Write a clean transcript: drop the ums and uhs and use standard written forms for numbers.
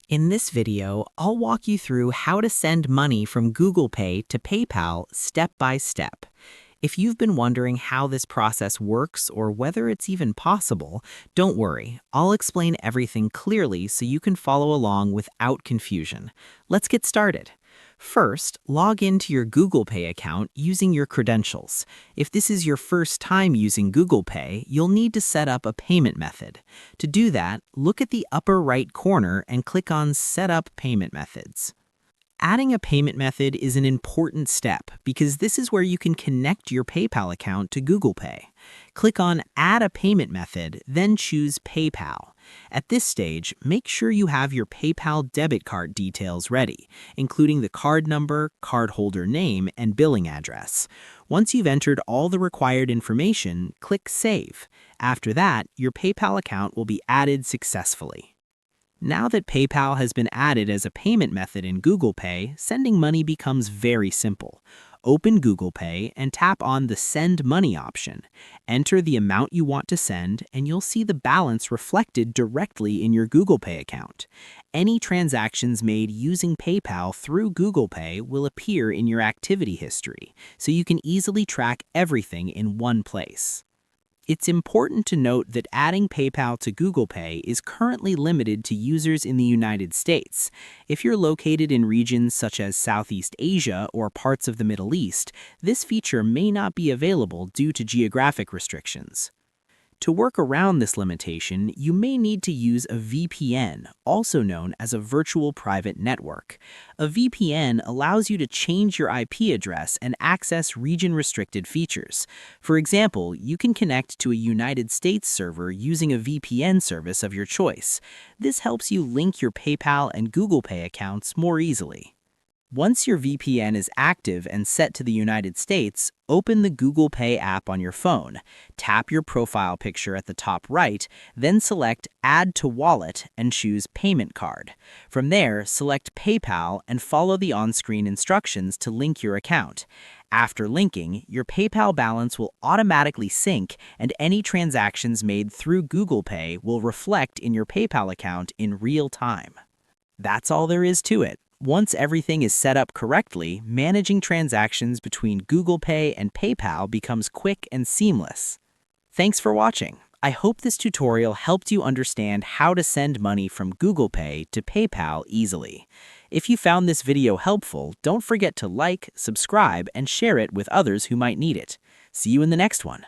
In this video, I'll walk you through how to send money from Google Pay to PayPal step by step. If you've been wondering how this process works or whether it's even possible, don't worry. I'll explain everything clearly so you can follow along without confusion. Let's get started. First, log into your Google Pay account using your credentials. If this is your first time using Google Pay, you'll need to set up a payment method. To do that, look at the upper right corner and click on Set up Payment Methods. Adding a payment method is an important step because this is where you can connect your PayPal account to Google Pay. Click on Add a Payment Method, then choose PayPal. At this stage, make sure you have your PayPal debit card details ready, including the card number, cardholder name, and billing address. Once you've entered all the required information, click Save. After that, your PayPal account will be added successfully. Now that PayPal has been added as a payment method in Google Pay, sending money becomes very simple. Open Google Pay and tap on the Send Money option. Enter the amount you want to send, and you'll see the balance reflected directly in your Google Pay account. Any transactions made using PayPal through Google Pay will appear in your activity history, so you can easily track everything in one place. It's important to note that adding PayPal to Google Pay is currently limited to users in the United States. If you're located in regions such as Southeast Asia or parts of the Middle East, this feature may not be available due to geographic restrictions. To work around this limitation, you may need to use a VPN, also known as a virtual private network. A VPN allows you to change your IP address and access region-restricted features. For example, you can connect to a United States server using a VPN service of your choice. This helps you link your PayPal and Google Pay accounts more easily. Once your VPN is active and set to the United States, open the Google Pay app on your phone. Tap your profile picture at the top right, then select Add to Wallet and choose Payment Card. From there, select PayPal and follow the on-screen instructions to link your account. After linking, your PayPal balance will automatically sync, and any transactions made through Google Pay will reflect in your PayPal account in real time. That's all there is to it. Once everything is set up correctly, managing transactions between Google Pay and PayPal becomes quick and seamless. Thanks for watching. I hope this tutorial helped you understand how to send money from Google Pay to PayPal easily. If you found this video helpful, don't forget to like, subscribe, and share it with others who might need it. See you in the next one.